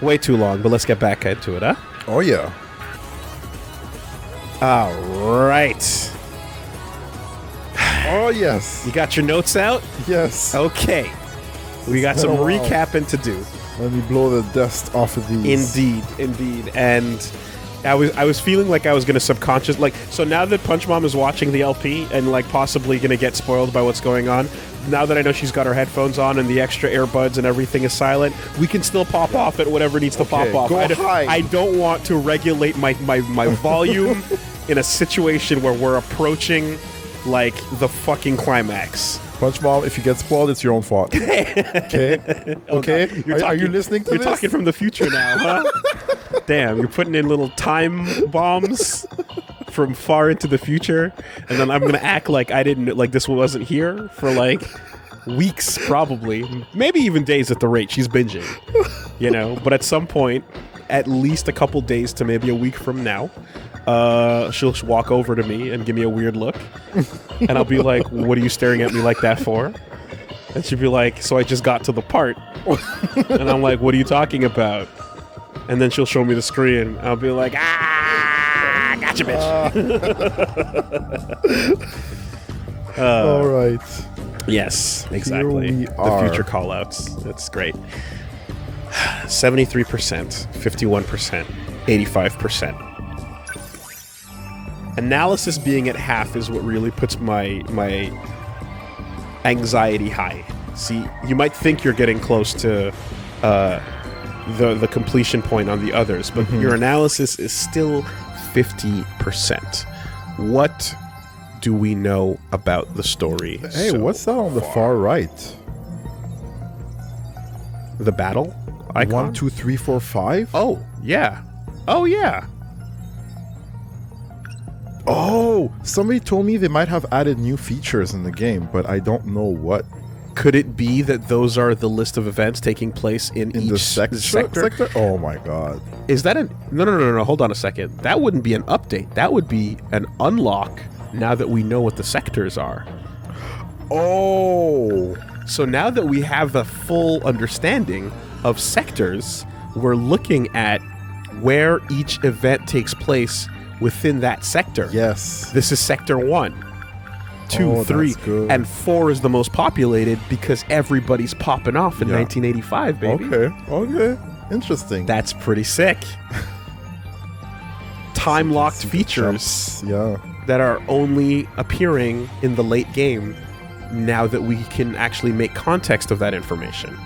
Way too long, but let's get back into it, huh? Oh, yeah. All right. Oh, yes. You got your notes out? Yes. Okay. We got some recapping to do. Let me blow the dust off of these. Indeed. And I was feeling like I was going to so now that Punch Mom is watching the LP and like possibly going to get spoiled by what's going on, now that I know she's got her headphones on and the extra earbuds and everything is silent, we can still pop off at whatever needs to pop off. I don't want to regulate my volume in a situation where we're approaching like the fucking climax. Punch Mom, if you get spoiled, it's your own fault. Okay? Okay? Are you listening to this? You're talking from the future now, huh? Damn, you're putting in little time bombs from far into the future, and then I'm gonna act like I didn't, like this wasn't here for like weeks, probably, maybe even days at the rate she's binging, you know. But at some point, at least a couple days to maybe a week from now, she'll walk over to me and give me a weird look, and I'll be like, "What are you staring at me like that for?" And she'll be like, "So I just got to the part," and I'm like, "What are you talking about?" And then she'll show me the screen. I'll be like, "Ah, gotcha, bitch." All right. Yes, exactly. The future callouts. That's great. 73%, 51%, 85%. Analysis being at half is what really puts my anxiety high. See, you might think you're getting close to the completion point on the others, but your analysis is still 50%. What do we know about the story? Hey, what's that on the far right? The battle icon? 1, 2, 3, 4, 5? Oh, yeah. Oh, yeah. Oh, somebody told me they might have added new features in the game, but I don't know what. Could it be that those are the list of events taking place in each the sector? Oh my god. Is that a... No, hold on a second. That wouldn't be an update. That would be an unlock now that we know what the sectors are. Oh. So now that we have a full understanding of sectors, we're looking at where each event takes place within that sector. Yes. This is sector 1, 2, 3, and 4 is the most populated because everybody's popping off in 1985, baby. Okay. Interesting. That's pretty sick. Time-locked features that are only appearing in the late game now that we can actually make context of that information.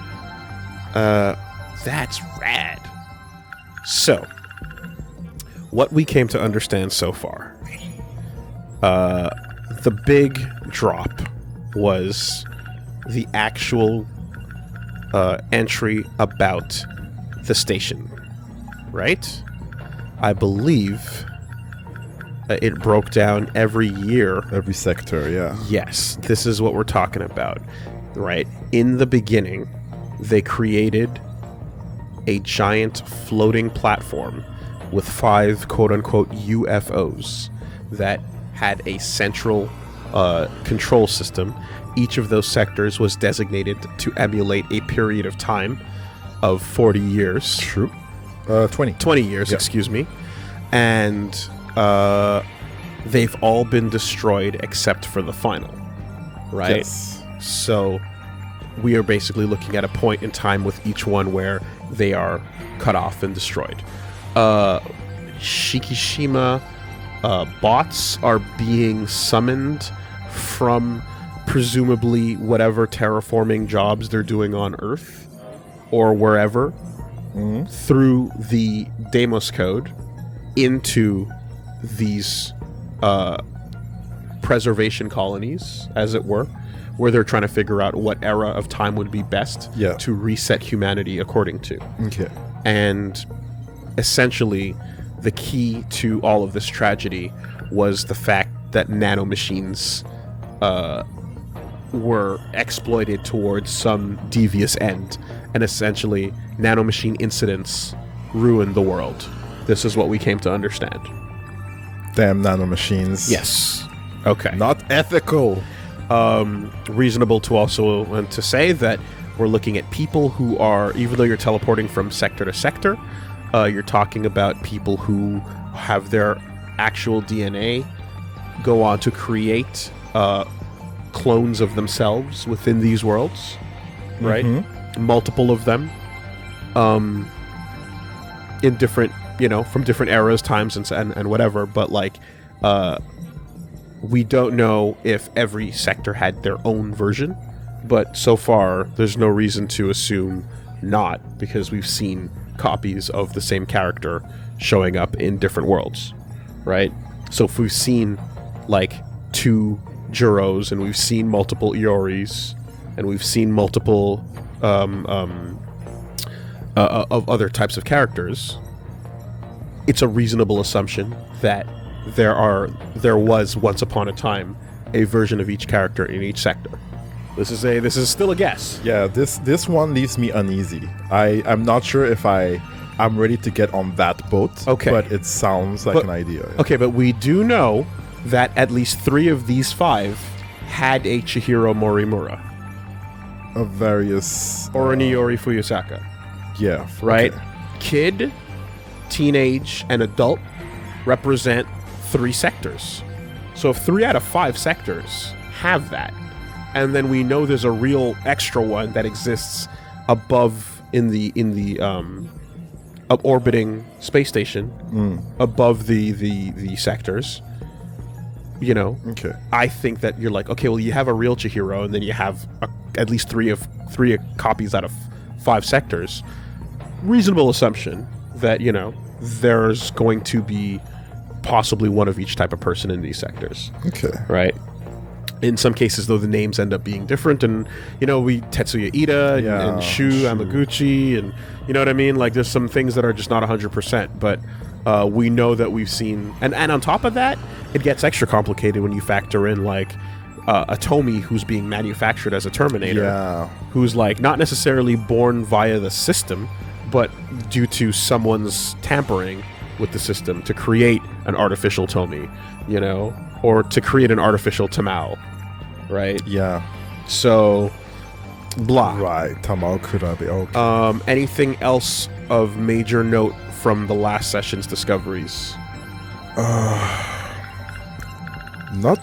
That's rad. So, what we came to understand so far, the big drop was the actual entry about the station, right? I believe it broke down every year. Every sector, yeah. Yes, this is what we're talking about, right? In the beginning, they created a giant floating platform with 5 quote-unquote UFOs that had a central control system. Each of those sectors was designated to emulate a period of time of 40 years. True. 20. 20 years, excuse me. And they've all been destroyed except for the final, right? Yes. So we are basically looking at a point in time with each one where they are cut off and destroyed. Shikishima bots are being summoned from presumably whatever terraforming jobs they're doing on Earth or wherever through the Deimos code into these preservation colonies, as it were, where they're trying to figure out what era of time would be best to reset humanity according to. Okay. And essentially, the key to all of this tragedy was the fact that nanomachines were exploited towards some devious end. And essentially, nanomachine incidents ruined the world. This is what we came to understand. Damn nanomachines. Yes. Okay. Not ethical. Reasonable to also to say that We're looking at people who are, even though you're teleporting from sector to sector, you're talking about people who have their actual DNA go on to create clones of themselves within these worlds, right? Multiple of them, in different, from different eras, times, and whatever. But like, we don't know if every sector had their own version. But so far, there's no reason to assume not, because we've seen copies of the same character showing up in different worlds, right? So if we've seen like 2 Juros, and we've seen multiple Ioris, and we've seen multiple of other types of characters, it's a reasonable assumption that there was once upon a time a version of each character in each sector. This is still a guess. Yeah, this one leaves me uneasy. I'm not sure if I'm ready to get on that boat. Okay. But it sounds like an idea. Yeah. Okay, but we do know that at least 3 of these 5 had a Chihiro Morimura. Of various... Or an Iori Fuyusaka. Yeah. Right? Okay. Kid, teenage, and adult represent 3 sectors. So if 3 out of 5 sectors have that, and then we know there's a real extra one that exists above in the orbiting space station, above the sectors. Okay. I think that you're like, okay, well, you have a real Chihiro, and then you have at least 3 copies out of 5 sectors. Reasonable assumption that there's going to be possibly one of each type of person in these sectors. Okay. Right. In some cases, though, the names end up being different, and we Tetsuya Ida and Shu Amaguchi, and you know what I mean. Like, there's some things that are just not 100%, but we know that we've seen, and on top of that, it gets extra complicated when you factor in like a Tomi who's being manufactured as a Terminator, who's like not necessarily born via the system, but due to someone's tampering with the system to create an artificial Tomi, or to create an artificial Tamao, right? Yeah. So, blah. Right, Tamao Kurabe. Okay. Anything else of major note from the last session's discoveries? Not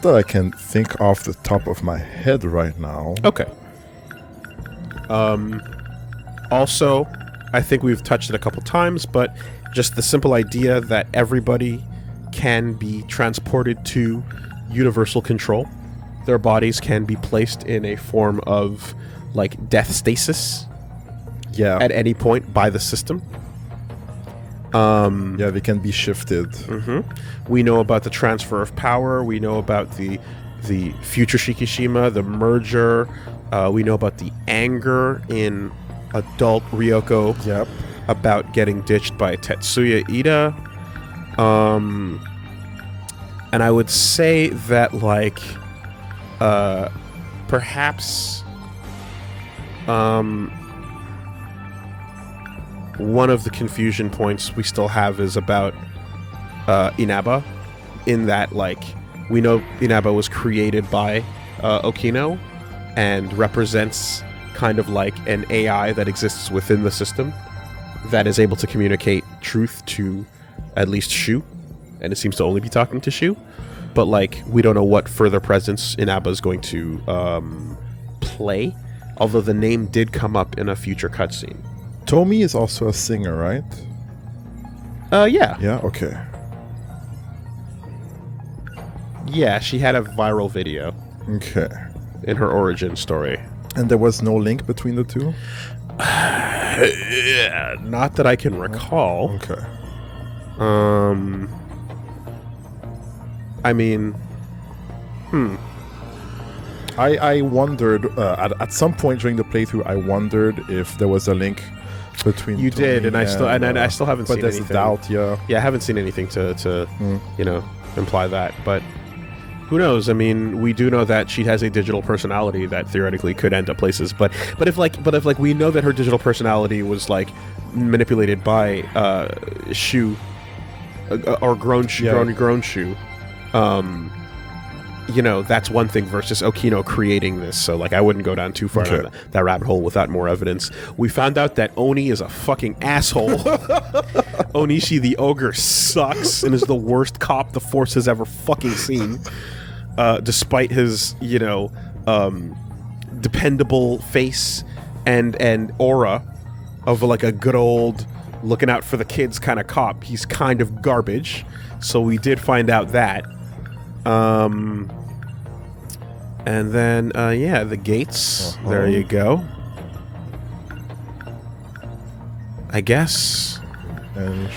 that I can think off the top of my head right now. Okay. Also, I think we've touched it a couple times, but just the simple idea that everybody can be transported to universal control. Their bodies can be placed in a form of like death stasis at any point by the system. They can be shifted. We know about the transfer of power. We know about the future Shikishima, the merger. We know about the anger in adult Ryoko about getting ditched by Tetsuya Ida. And I would say that, like, perhaps one of the confusion points we still have is about Inaba, in that, like, we know Inaba was created by Okino and represents kind of like an AI that exists within the system that is able to communicate truth to at least Shu, and it seems to only be talking to Shu. But like, we don't know what further presence Inaba is going to play, although the name did come up in a future cutscene. Tomi is also a singer, right? Yeah. Yeah, okay. Yeah, she had a viral video. Okay. In her origin story. And there was no link between the two? Yeah, not that I can recall. Okay. I mean, I wondered, at some point during the playthrough, I wondered if there was a link between you Tomi did, and I still haven't seen anything. But there's a doubt, yeah. Yeah, I haven't seen anything to imply that, but who knows? I mean, we do know that she has a digital personality that theoretically could end up places. But if we know that her digital personality was like manipulated by Shu, or grown Shu, you know, that's one thing versus Okino creating this. So, like, I wouldn't go down too far down that rabbit hole without more evidence. We found out that Oni is a fucking asshole. Onishi the ogre sucks and is the worst cop the Force has ever fucking seen. Despite his, you know, dependable face and aura of like a good old looking out for the kids kind of cop, he's kind of garbage. So we did find out that. And then, yeah, the gates. There you go. I guess. And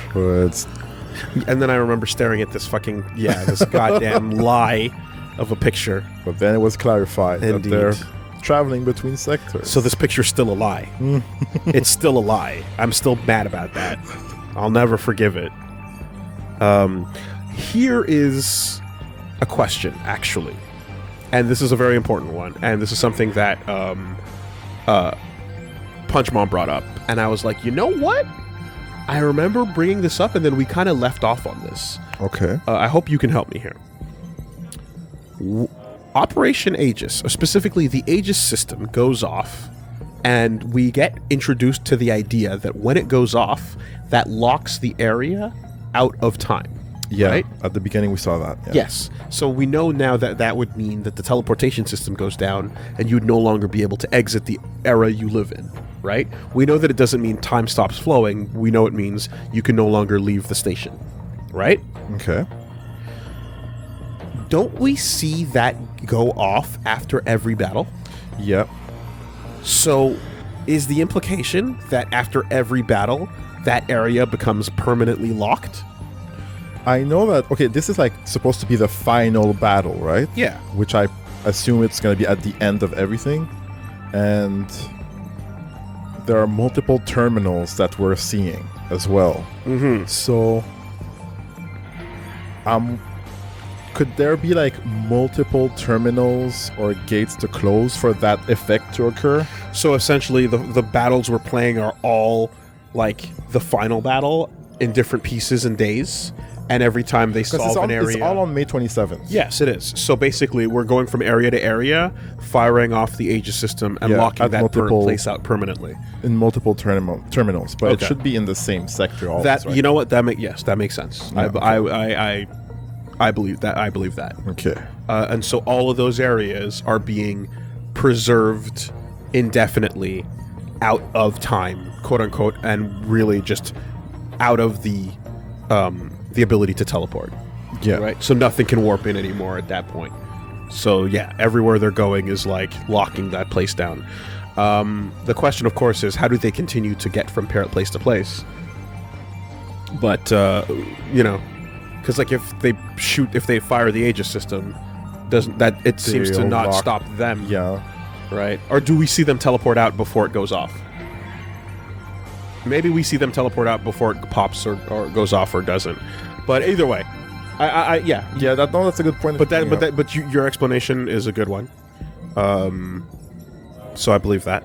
then I remember staring at this fucking, this goddamn lie of a picture. But then it was clarified that they're traveling between sectors. So this picture's still a lie. It's still a lie. I'm still mad about that. I'll never forgive it. Here is a question, actually. And this is a very important one. And this is something that Punch Mom brought up. And I was like, you know what? I remember bringing this up, and then we kind of left off on this. Okay. I hope you can help me here. Operation Aegis, or specifically the Aegis system, goes off, and we get introduced to the idea that when it goes off, that locks the area out of time. Yeah, right? At the beginning we saw that. Yeah. Yes. So we know now that that would mean that the teleportation system goes down, and you'd no longer be able to exit the era you live in, right? We know that it doesn't mean time stops flowing. We know it means you can no longer leave the station, right? Okay. Don't we see that go off after every battle? Yep. So is the implication that after every battle, that area becomes permanently locked? I know that, okay, this is like supposed to be the final battle, right? Yeah. Which I assume it's going to be at the end of everything. And there are multiple terminals that we're seeing as well. Mm-hmm. So, could there be like multiple terminals or gates to close for that effect to occur? So essentially the battles we're playing are all like the final battle in different pieces and days, and every time they solve an area... It's all on May 27th. Yes, it is. So basically we're going from area to area, firing off the Aegis system and locking that place out permanently. In multiple terminals, but it should be in the same sector always, that, right? You know what? That makes sense. Yeah, I believe that. Okay. And so all of those areas are being preserved indefinitely out of time, quote unquote, and really just out of the ability to teleport. Yeah. Right. So nothing can warp in anymore at that point. So yeah, everywhere they're going is like locking that place down. The question, of course, is how do they continue to get from place to place? But you know. Because, like, if they fire the Aegis system, it seems to not stop them. Yeah. Right? Or do we see them teleport out before it goes off? Maybe we see them teleport out before it pops or goes off or doesn't. But either way, yeah. Yeah, that's a good point. But your explanation is a good one. So I believe that.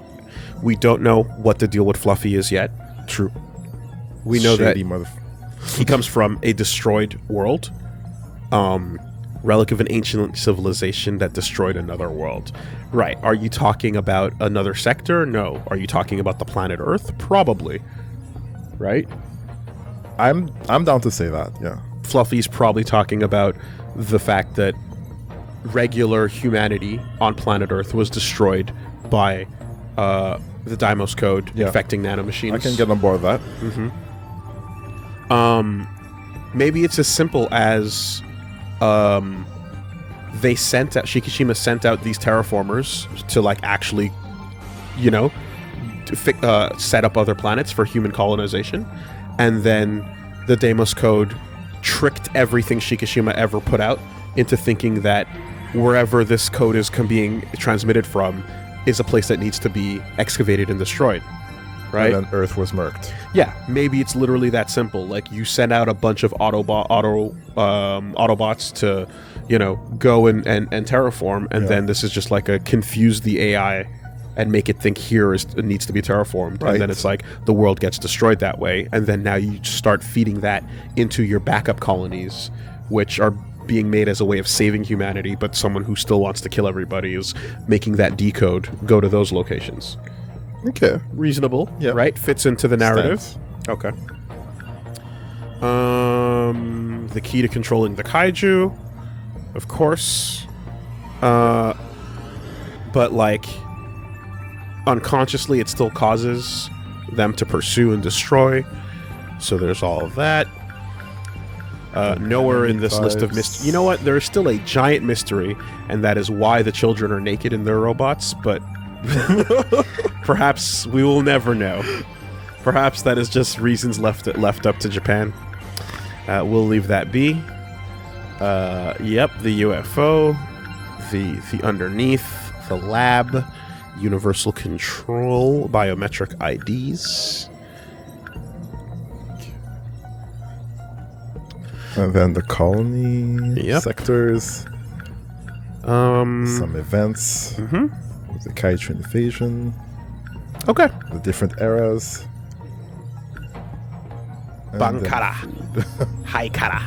We don't know what the deal with Fluffy is yet. True. We know Shady that he comes from a destroyed world, relic of an ancient civilization that destroyed another world. Right. Are you talking about another sector? No. Are you talking about the planet Earth? Probably. Right? I'm down to say that, yeah. Fluffy's probably talking about the fact that regular humanity on planet Earth was destroyed by the Deimos Code infecting nanomachines. I can get on board with that. Mm-hmm. Maybe it's as simple as Shikishima sent out these terraformers to like actually, you know, set up other planets for human colonization, and then the Deimos Code tricked everything Shikishima ever put out into thinking that wherever this code is being transmitted from is a place that needs to be excavated and destroyed. Right? And then Earth was murked. Yeah, maybe it's literally that simple. Like, you send out a bunch of Autobots to, you know, go and terraform, and then this is just like a confuse the AI and make it think it needs to be terraformed. Right. And then it's like the world gets destroyed that way, and then now you start feeding that into your backup colonies, which are being made as a way of saving humanity, but someone who still wants to kill everybody is making that decode go to those locations. Okay. Reasonable, Yeah. right? Fits into the narrative. Stands. Okay. The key to controlling the kaiju, of course. But like unconsciously, it still causes them to pursue and destroy. So there's all of that. Nowhere in this list of mysteries. You know what? There is still a giant mystery, and that is why the children are naked in their robots. But perhaps we will never know. Perhaps that is just reasons left up to Japan. We'll leave that be. Yep, the UFO, the underneath, the lab, universal control, biometric IDs. And then the colony sectors. Some events. With the Kaiju invasion. Okay. The different eras. Bankara. Haikara.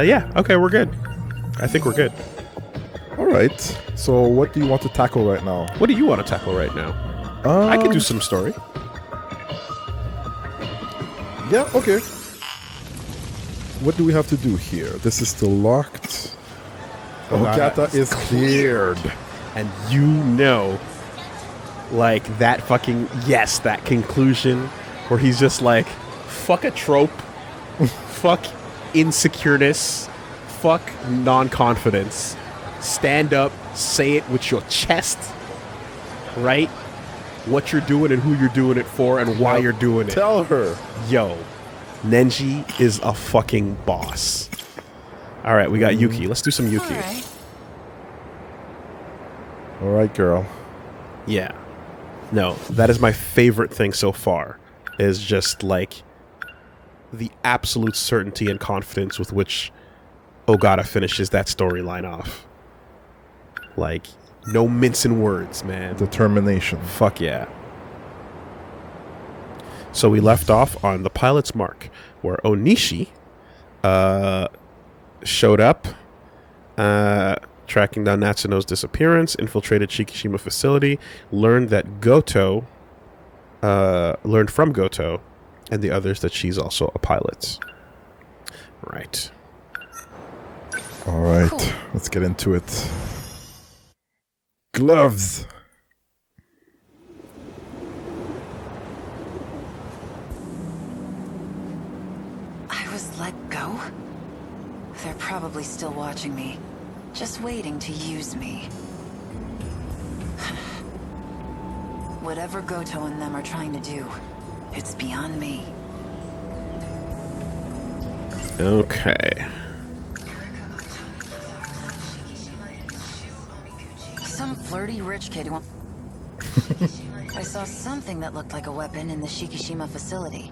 Yeah, okay, we're good. I think we're good. Alright. So what do you want to tackle right now? What do you want to tackle right now? I could do some story. Yeah, okay. What do we have to do here? This is still locked. Ogata is cleared. And you know, like, that fucking, yes, that conclusion where he's just like, fuck a trope, fuck insecureness, fuck non-confidence. Stand up, say it with your chest, right? What you're doing and who you're doing it for and why you're doing it. Tell her. Yo, Nenji is a fucking boss. All right, we got Yuki. Let's do some Yuki. All right, girl. Yeah. No, that is my favorite thing so far, is just like the absolute certainty and confidence with which Ogata finishes that storyline off. Like, no mincing words, man. Determination. Fuck yeah. So we left off on the pilot's mark, where Onishi showed up, tracking down Natsuno's disappearance, infiltrated Shikishima facility, learned from Goto and the others that she's also a pilot. Right. All right, let's get into it. Gloves. I was let go? They're probably still watching me. Just waiting to use me. Whatever Goto and them are trying to do, it's beyond me. Okay. Some flirty rich kid who... I saw something that looked like a weapon in the Shikishima facility.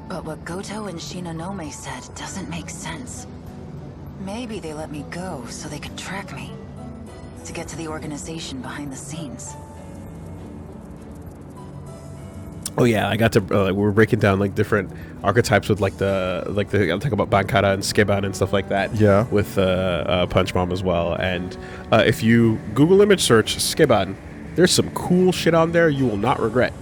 But what Goto and Shinonome said doesn't make sense. Maybe they let me go so they could track me. To get to the organization behind the scenes. Oh yeah, I got to. We were breaking down like different archetypes with I'm talking about Bankara and Skeban and stuff like that. Yeah. With Punch Mom as well. And if you Google image search Skeban, there's some cool shit on there you will not regret.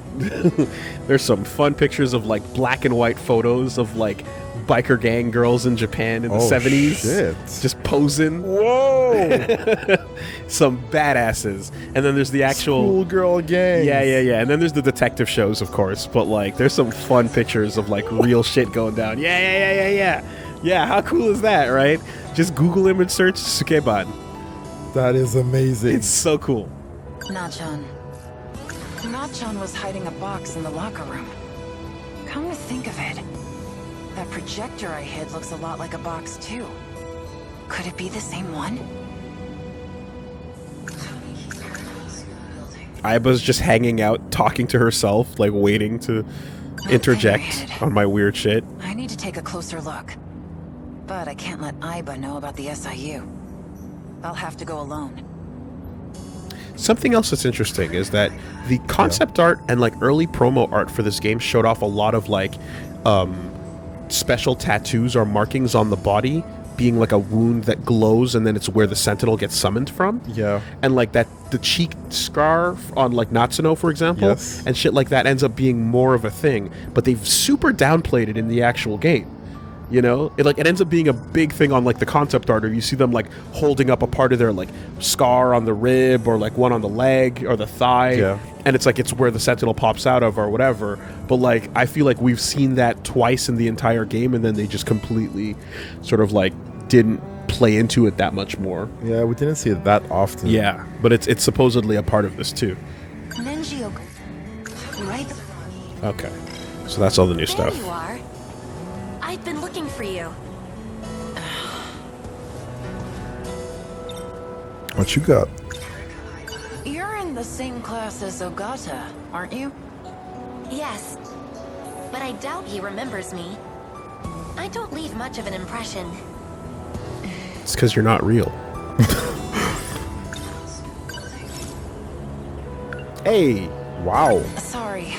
There's some fun pictures of like black and white photos of like biker gang girls in Japan in the 70s. Shit. Just posing. Whoa! Some badasses. And then there's the actual schoolgirl gang. Yeah. And then there's the detective shows, of course. But like there's some fun pictures of like real shit going down. Yeah. Yeah, how cool is that, right? Just Google image search Sukeban. That is amazing. It's so cool. Nachan. Nachan was hiding a box in the locker room. Come to think of it, that projector I hid looks a lot like a box too. Could it be the same one? Aiba's just hanging out, talking to herself, like waiting to interject on my weird shit. I need to take a closer look. But I can't let Aiba know about the SIU. I'll have to go alone. Something else that's interesting is that the concept art and like early promo art for this game showed off a lot of like special tattoos or markings on the body being like a wound that glows, and then it's where the Sentinel gets summoned from. Yeah. And like the cheek scar on like Natsuno, for example, Yes. and shit like that ends up being more of a thing. But they've super downplayed it in the actual game. You know, it ends up being a big thing on like the concept art, or you see them like holding up a part of their like scar on the rib, or like one on the leg or the thigh, and it's like it's where the Sentinel pops out of or whatever. But like I feel like we've seen that twice in the entire game, and then they just completely sort of like didn't play into it that much more. Yeah, we didn't see it that often. Yeah, but it's supposedly a part of this too. Ninja, right? Okay, so that's all the new stuff. There you are. I've been looking for you. What you got? You're in the same class as Ogata, aren't you? Yes, but I doubt he remembers me. I don't leave much of an impression. It's because you're not real. Hey, wow. Sorry.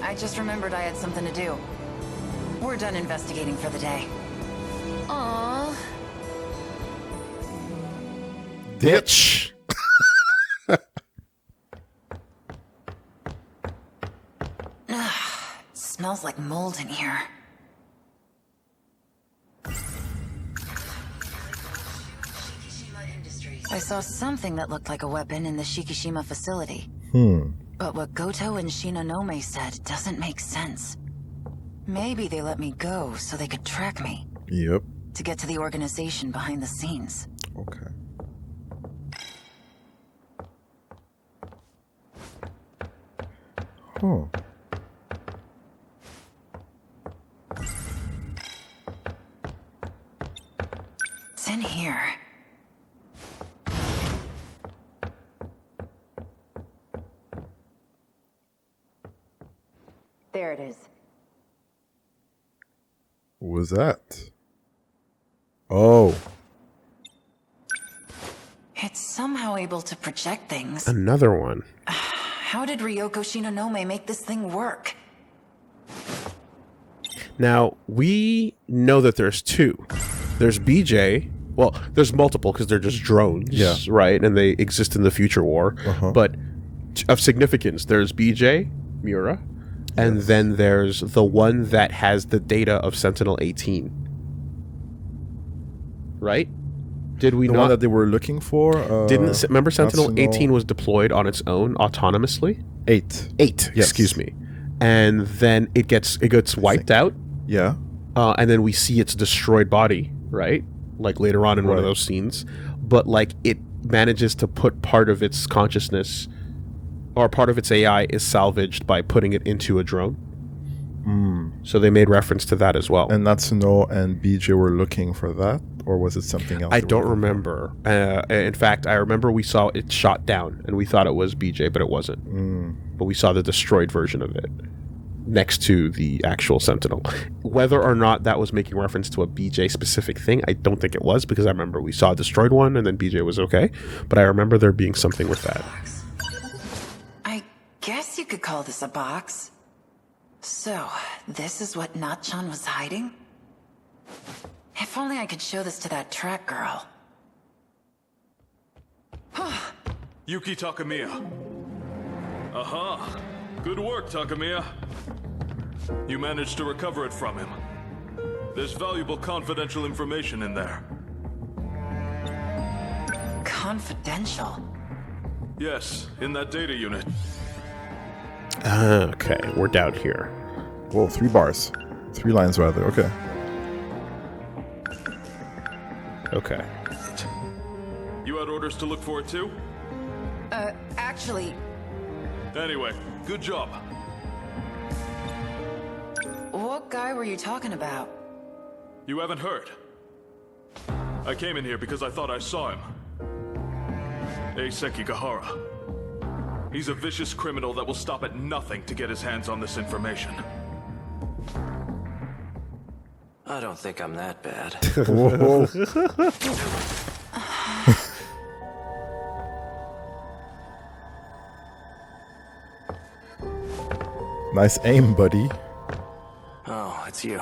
I just remembered I had something to do. We're done investigating for the day. Aww. Bitch. Smells like mold in here. I saw something that looked like a weapon in the Shikishima facility. But what Goto and Shinonome said doesn't make sense. Maybe they let me go so they could track me. Yep. To get to the organization behind the scenes. Okay. Huh. It's in here. There it is. What was that? Oh. It's somehow able to project things. Another one. How did Ryoko Shinonome make this thing work? Now, we know that there's two. There's BJ. Well, there's multiple because they're just drones, right? And they exist in the future war. But of significance, there's BJ, Mura, and then there's the one that has the data of Sentinel 18. Right? Did we The not? one that they were looking for? Remember Sentinel Natsuno 18 was deployed on its own autonomously? 8. 8, Yes. excuse me. And then it gets wiped out. Yeah. And then we see its destroyed body, right? Like later on in one of Right. those scenes. But like it manages to put part of its consciousness or part of its AI is salvaged by putting it into a drone. So they made reference to that as well. And Natsuno and BJ were looking for that? Or was it something else? I they were don't looking remember. In fact, I remember we saw it shot down and we thought it was BJ, but it wasn't. But we saw the destroyed version of it next to the actual Sentinel. Whether or not that was making reference to a BJ specific thing, I don't think it was, because I remember we saw a destroyed one and then BJ was okay. But I remember there being something with that. I guess you could call this a box. So, this is what Natchan was hiding? If only I could show this to that track girl. Yuki Takamiya. Aha! Good work, Takamiya. You managed to recover it from him. There's valuable confidential information in there. Confidential? Yes, in that data unit. Okay, we're down here. Whoa, 3 bars. 3 lines rather. Okay. Okay. You had orders to look for it too? Actually, Anyway, good job. what guy were you talking about? You haven't heard. I came in here because I thought I saw him. Eiseki Gahara. He's a vicious criminal that will stop at nothing to get his hands on this information. I don't think I'm that bad. Whoa. Nice aim, buddy. Oh, it's you.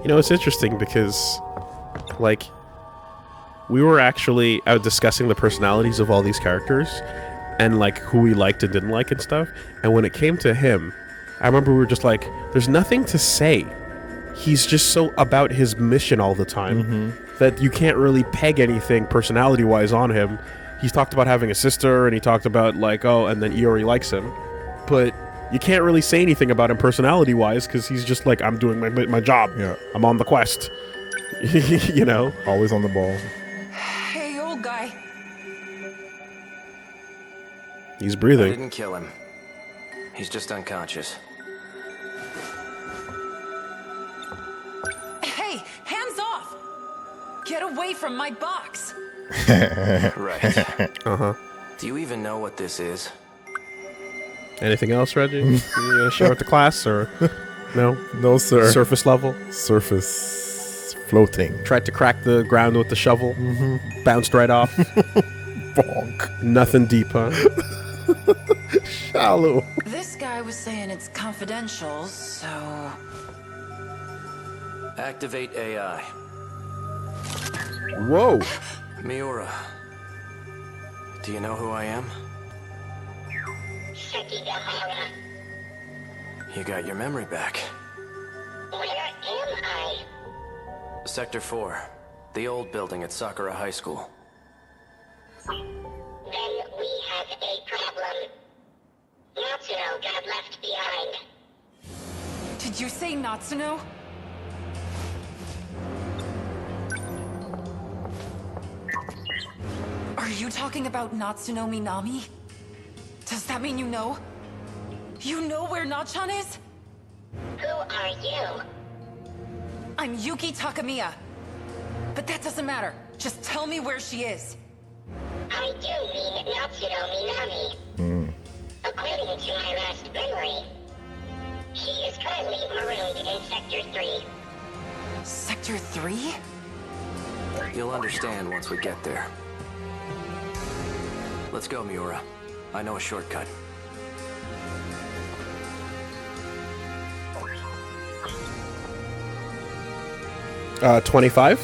You know, it's interesting because, like, we were actually out discussing the personalities of all these characters and, like, who we liked and didn't like and stuff. And when it came to him, I remember we were just like, there's nothing to say. He's just so about his mission all the time that you can't really peg anything personality-wise on him. He's talked about having a sister, and he talked about, like, oh, and then Iori likes him. But you can't really say anything about him personality-wise because he's just like, I'm doing my job. Yeah. I'm on the quest. You know? Always on the ball. Hey, old guy. He's I breathing. didn't kill him. He's just unconscious. Hey, hands off! Get away from my box! Right. Uh-huh. Do you even know what this is? Anything else, Reggie? You gonna share with the class, or no? No, sir. Surface level? Surface floating. Tried to crack the ground with the shovel. Bounced right off. Bonk. Nothing deep, huh? Shallow. This guy was saying it's confidential, so... Activate AI. Whoa. Miura. Do you know who I am? You got your memory back. Where am I? Sector 4. The old building at Sakura High School. Then we have a problem. Natsuno got left behind. Did you say Natsuno? Are you talking about Natsuno Minami? Does that mean you know? You know where Nachan is? Who are you? I'm Yuki Takamiya. But that doesn't matter. Just tell me where she is. I do mean Natsuno Minami. According to my last memory, she is currently marooned in Sector 3. Sector 3? You'll understand once we get there. Let's go, Miura. I know a shortcut. Uh, 25?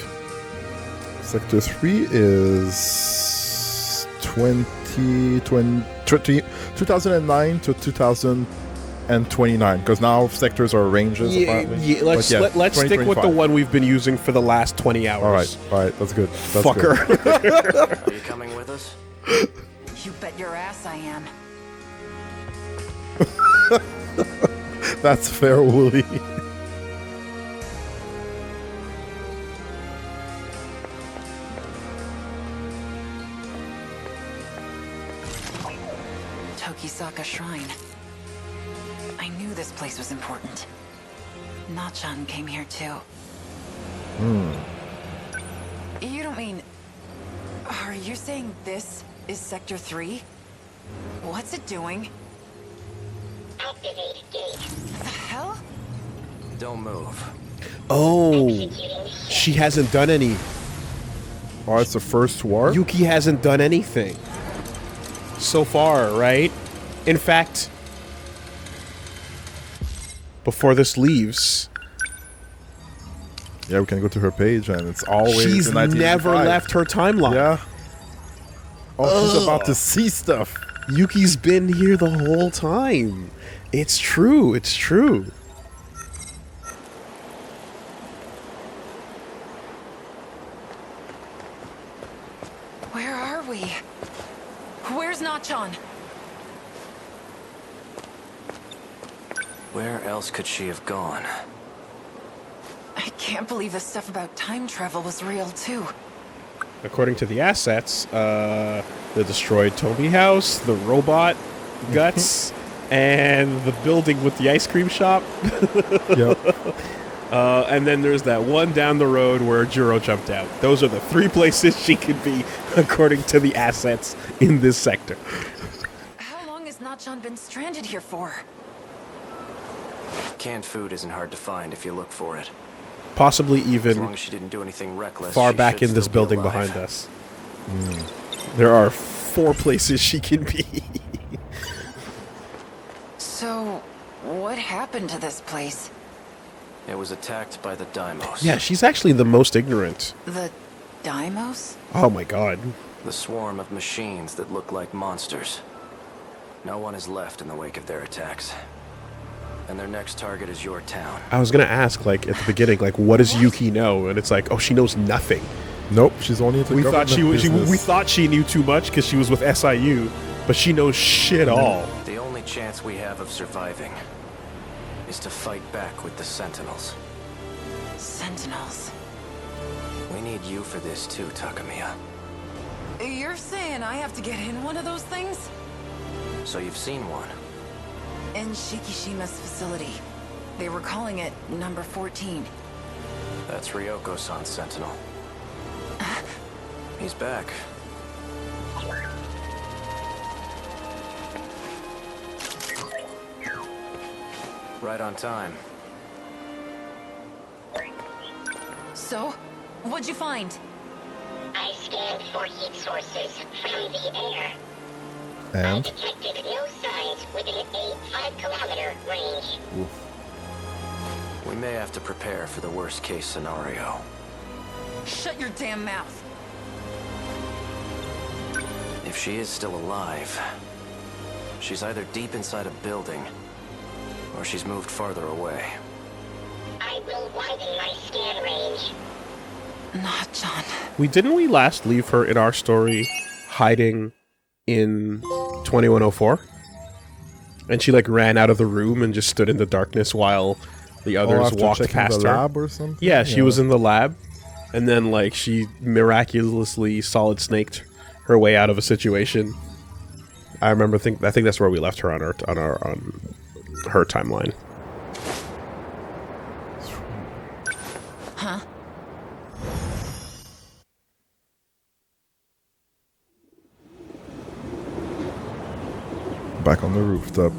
Sector 3 is 2009 to 2029, because now sectors are ranges, apparently. Let's stick with the 2025. one we've been using for the last 20 hours. All right, that's good. That's Fucker. good. Are you coming with us? You bet your ass I am. That's fair, Woolie. Tokisaka Shrine. I knew this place was important. Nachan came here too. You don't mean... Are you saying this is Sector 3? What's it doing? Activate gate. The hell? Don't move. Oh, she hasn't done any. Oh, it's the first war? Yuki hasn't done anything so far, right? In fact, before this leaves, Yeah, we can go to her page, and it's always she's in never 1985. left her timeline. Yeah. Oh, she's about to see stuff. Yuki's been here the whole time. It's true. It's true. Where are we? Where's Nachan? Where else could she have gone? I can't believe the stuff about time travel was real too. According to the assets, the destroyed Toby house, the robot guts, and the building with the ice cream shop. Yep. And then there's that one down the road where Juro jumped out. Those are the three places she could be, according to the assets in this sector. How long has Nachan been stranded here for? Canned food isn't hard to find if you look for it. Possibly As long even as she didn't do anything reckless. far she back should in this still be building alive. behind us. There are 4 places she can be. So, what happened to this place? It was attacked by the Daimos. Yeah, she's actually the most ignorant. The Daimos? Oh my god. The swarm of machines that look like monsters. No one is left in the wake of their attacks. And their next target is your town. I was gonna ask, like, at the beginning, like, what does Yuki know? And it's like, oh, she knows nothing. Nope, she's only into We thought business. we thought she knew too much because she was with SIU, but she knows shit all. The only chance we have of surviving is to fight back with the Sentinels. Sentinels. We need you for this too, Takamiya. You're saying I have to get in one of those things? So you've seen one. In Shikishima's facility. They were calling it number 14. That's Ryoko-san's Sentinel. He's back. Right on time. So, what'd you find? I scanned for heat sources from the air. I And detected no signs within a 5-kilometer range. We may have to prepare for the worst case scenario. Shut your damn mouth. If she is still alive, she's either deep inside a building, or she's moved farther away. I will widen my scan range. Not John. Didn't we last leave her in our story hiding in 2104? And she, like, ran out of the room and just stood in the darkness while the others after walked checking past the her. lab or something? Yeah, she was in the lab, and then, like, she miraculously solid snaked her way out of a situation. I think that's where we left her on her timeline. Huh? Back on the rooftop.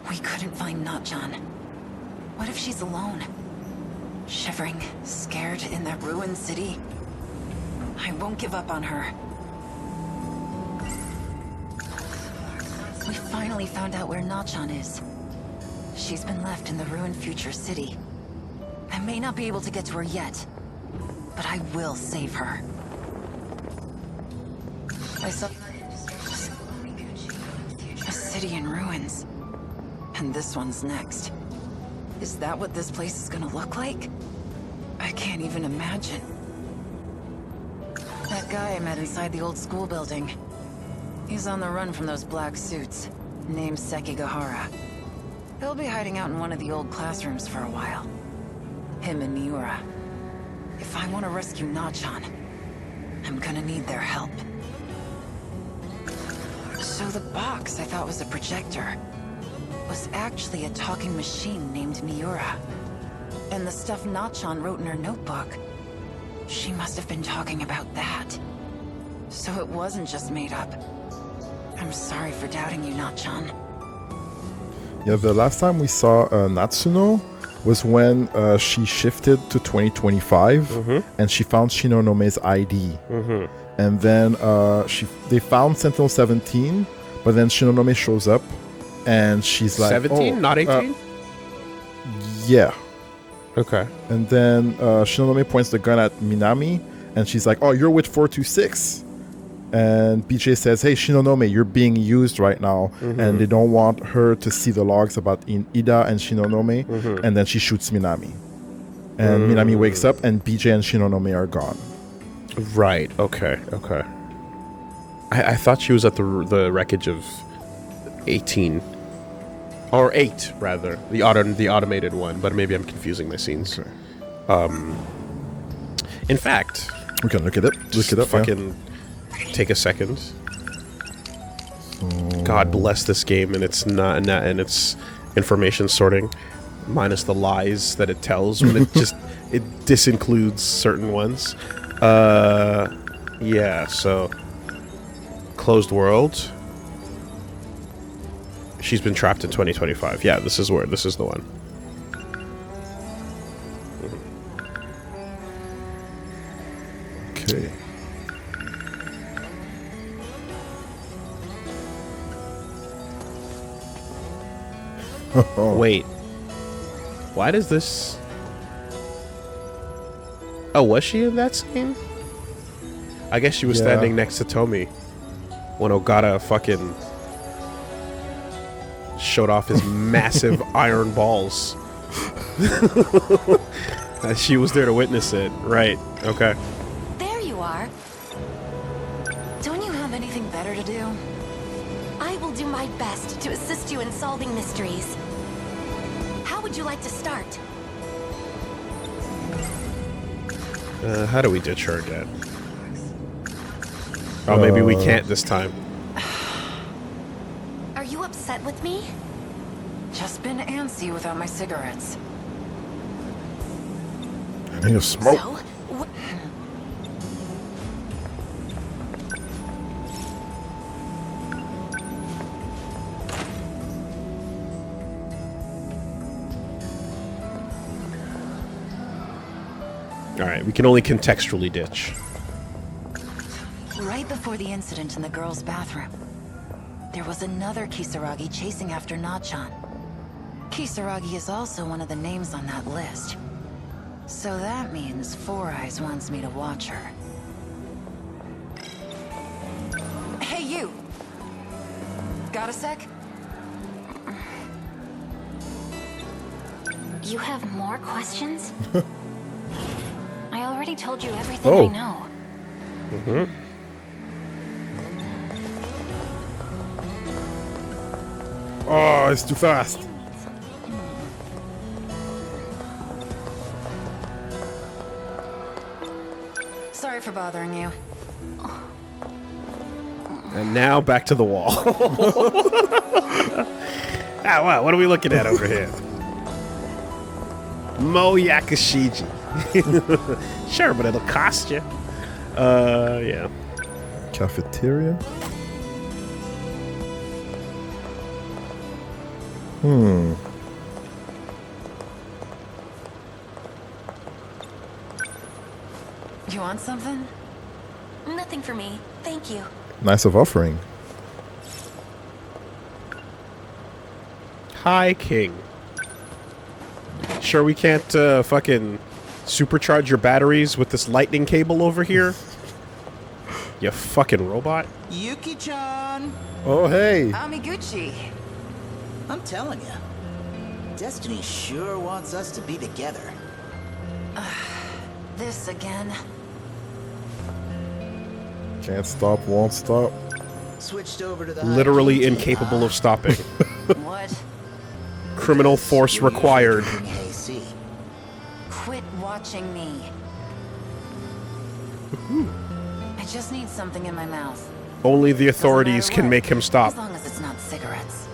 We couldn't find Not-John. What if she's alone? Shivering, scared in that ruined city? I won't give up on her. We finally found out where Not-John is. She's been left in the ruined future city. I may not be able to get to her yet, but I will save her. I saw a city in ruins. And this one's next. Is that what this place is gonna look like? I can't even imagine. That guy I met inside the old school building. He's on the run from those black suits, named Sekigahara. He'll be hiding out in one of the old classrooms for a while. Him and Miura. If I want to rescue Not-John, I'm gonna need their help. So the box I thought was a projector was actually a talking machine named Miura. And the stuff Not-John wrote in her notebook, she must have been talking about that. So it wasn't just made up. I'm sorry for doubting you, Not-John. Yeah, the last time we saw Natsuno was when she shifted to 2025 and she found Shinnonome's ID. And then they found Sentinel 17, but then Shinonome shows up and she's like, 17, not 18? Yeah. Okay. And then Shinonome points the gun at Minami and she's like, oh, you're with 426. And BJ says, hey, Shinonome, you're being used right now. And they don't want her to see the logs about Ida and Shinonome. And then she shoots Minami. And Minami wakes up and BJ and Shinonome are gone. Right. Okay. I thought she was at the wreckage of 18. Or 8, rather. The automated one. But maybe I'm confusing my scenes. Okay. In fact... We can look it up. Fucking... Take a second. God bless this game and its and its information sorting, minus the lies that it tells when it disincludes certain ones. Yeah. So, closed world. She's been trapped in 2025. Yeah, this is the one. Okay. Wait. Why does this... Oh, was she in that scene? I guess she was Yeah. standing next to Tomi when Ogata fucking showed off his massive iron balls. She was there to witness it. Right. Okay. There you are. Don't you have anything better to do? I will do my best to assist you in solving mysteries. How would you like to start? How do we ditch her again? Oh, maybe we can't this time. Are you upset with me? Just been antsy without my cigarettes. I need a smoke. So, Alright, we can only contextually ditch. Right before the incident in the girls' bathroom, there was another Kisaragi chasing after Nachan. Kisaragi is also one of the names on that list. So that means Four Eyes wants me to watch her. Hey, you! Got a sec? you have more questions? I already told you everything Oh. I know. Oh, it's too fast. Sorry for bothering you. And now back to the wall. Wow, what are we looking at over here? Mo Yakushiji. Sure, but it'll cost you. Yeah. Cafeteria? You want something? Nothing for me. Thank you. Nice of offering. Hi, King. Sure we can't fucking supercharge your batteries with this lightning cable over here? You fucking robot. Yuki-chan! Oh, hey. Amiguchi! I'm telling you, Destiny sure wants us to be together. This again. Can't stop, won't stop. Switched over to the Literally high-key, incapable huh? of stopping. What? Criminal force You're usually required. drinking AC. Quit watching me. I just need something in my mouth. Only the Doesn't authorities matter can what, make him stop. As long as it's not cigarettes.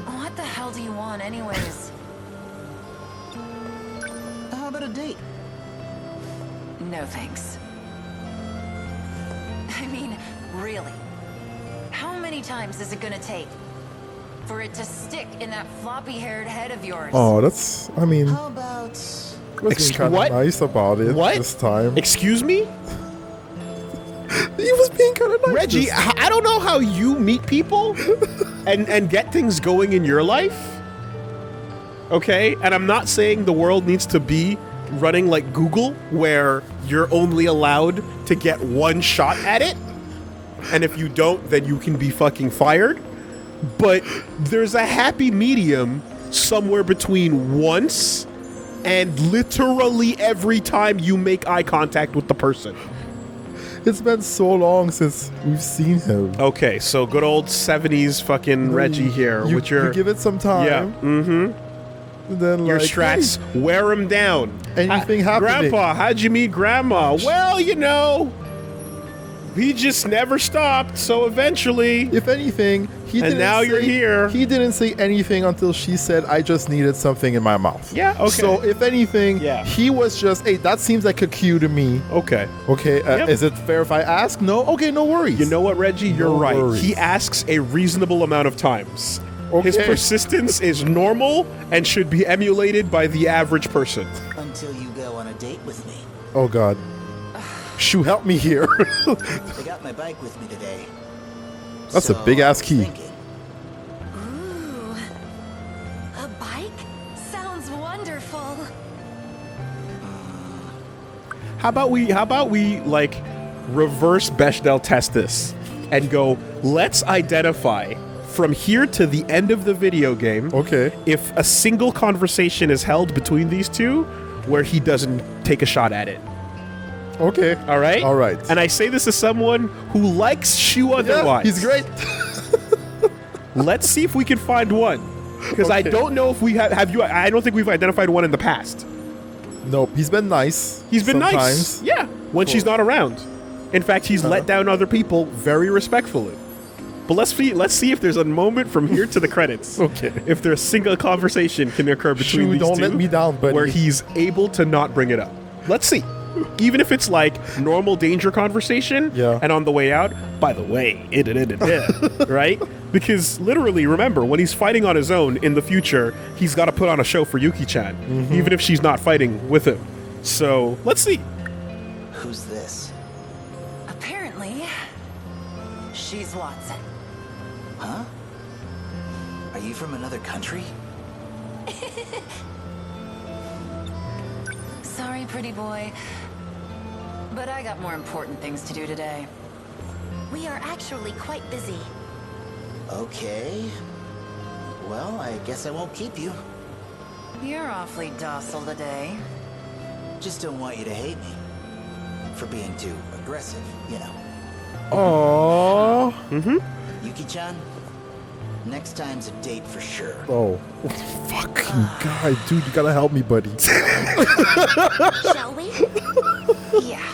What the hell do you want anyways? How about a date? No thanks. I mean, really. How many times is it gonna take for it to stick in that floppy-haired head of yours? Oh, that's, I mean, How about... was being kind what? of nice about it What? this time. Excuse me? He was being kind of nice. Reggie, this- I don't know how you meet people and get things going in your life. Okay? And I'm not saying the world needs to be running like Google, where you're only allowed to get one shot at it. And if you don't, then you can be fucking fired. But there's a happy medium somewhere between once and literally every time you make eye contact with the person. It's been so long since we've seen him. Okay, so good old 70s fucking Reggie here You, with your... you give it some time. yeah, mm-hmm. And then Your like, strats, wear them down. Anything happening? Grandpa, how'd you meet Grandma? Well, you know, we just never stopped, so eventually... If anything, he And didn't now say, you're here. He didn't say anything until she said, I just needed something in my mouth. Yeah, okay. So if anything, Yeah. he was just, hey, that seems like a cue to me. Okay. Okay, Yep. is it fair if I ask? No? Okay, no worries. You know what, Reggie? You're No right. worries. He asks a reasonable amount of times. His Okay. persistence is normal and should be emulated by the average person. Until you go on a date with me. Oh, God. Shoo, help me here. I got my bike with me today. That's a So big-ass I was key. thinking, Ooh. A bike? How about we like reverse Bechdel test this and go, let's identify from here to the end of the video game. Okay. If a single conversation is held between these two where he doesn't take a shot at it. Okay. All right? All right. And I say this as someone who likes Shu otherwise. He's great. Let's see if we can find one. Because I don't know if we have you. I don't think we've identified one in the past. Nope. He's been nice. He's been sometimes. nice. Yeah. When she's not around. In fact, he's let down other people very respectfully. But let's see if there's a moment from here to the credits. Okay. If there's a single conversation can occur between these don't two. let me down, buddy. Where he's able to not bring it up. Let's see. Even if it's like normal danger conversation, Yeah. and on the way out, by the way, right? Because literally, remember, when he's fighting on his own in the future, he's got to put on a show for Yuki-chan, even if she's not fighting with him. So, let's see. Who's this? Apparently, she's Watson. Huh? Are you from another country? Sorry, pretty boy. But I got more important things to do today. We are actually quite busy. Okay. Well, I guess I won't keep you. You're awfully docile today. Just don't want you to hate me. For being too aggressive, you know. Aww. Yuki-chan, next time's a date for sure. Oh, fucking guy, dude, you gotta help me, buddy. Shall we? Yeah.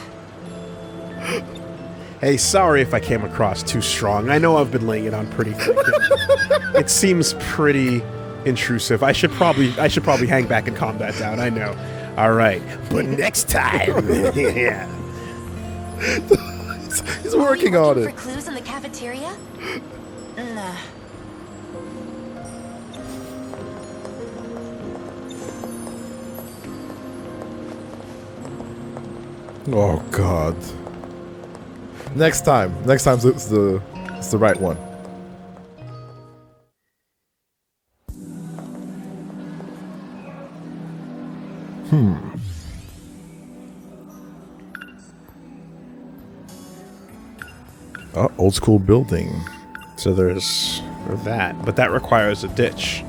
Hey, sorry if I came across too strong. I know I've been laying it on pretty thick. It seems pretty intrusive. I should probably hang back and calm that down. I know. All right, but next time. Yeah. He's working Are you on looking it. for clues in the cafeteria? Nah. Oh God. Next time it's the right one. Old school building. So there's that, but that requires a ditch.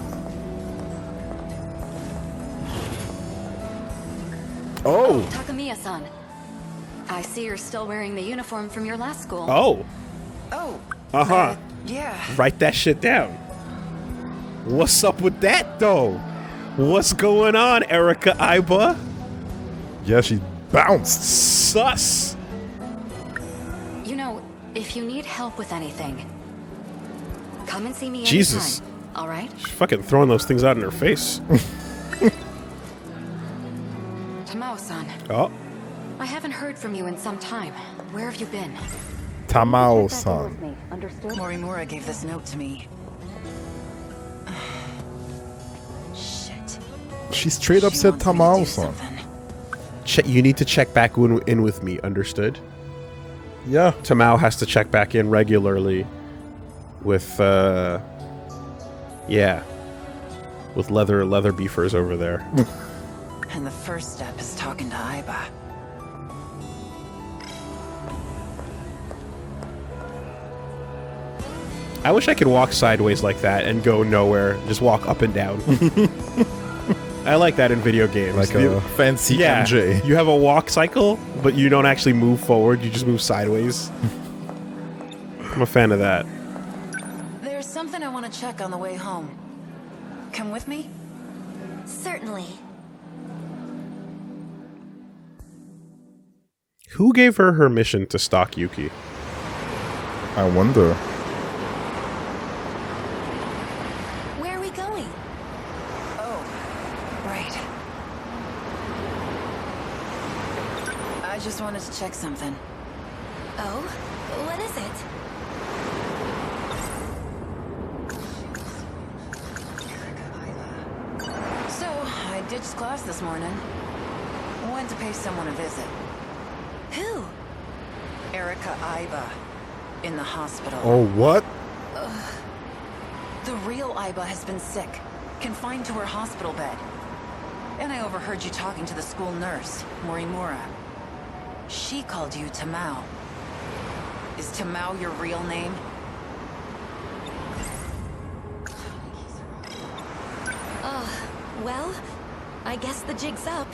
Oh, Takamiya-san, I see you're still wearing the uniform from your last school. Oh, Oh. uh-huh. Yeah. Write that shit down. What's up with that, though? What's going on, Erika Iba? yeah, she bounced. Sus. You know, if you need help with anything, come and see me Jesus. anytime, all right? She's fucking throwing those things out in her face. Tamao-san, Oh. I haven't heard from you in some time. Where have you been? Tamao-san. Understood? Morimura gave this note to me. Shit. She straight up She said wants me to do Tamao-san. something. You need to check back in with me, understood? Yeah. Tamao has to check back in regularly with, yeah. With leather beefers over there. And the first step is talking to Aiba. I wish I could walk sideways like that and go nowhere. Just walk up and down. I like that in video games. Like a fancy yeah, MJ. you have a walk cycle, but you don't actually move forward. You just move sideways. I'm a fan of that. There's something I want to check on the way home. Come with me? Certainly. Who gave her mission to stalk Yuki? I wonder. Where are we going? Oh, right. I just wanted to check something. Oh, what is it? So, I ditched class this morning. Went to pay someone a visit. Who? Erika Iba. In the hospital. Oh, what? The real Iba has been sick. Confined to her hospital bed. And I overheard you talking to the school nurse, Morimura. She called you Tamao. Is Tamao your real name? Well, I guess the jig's up.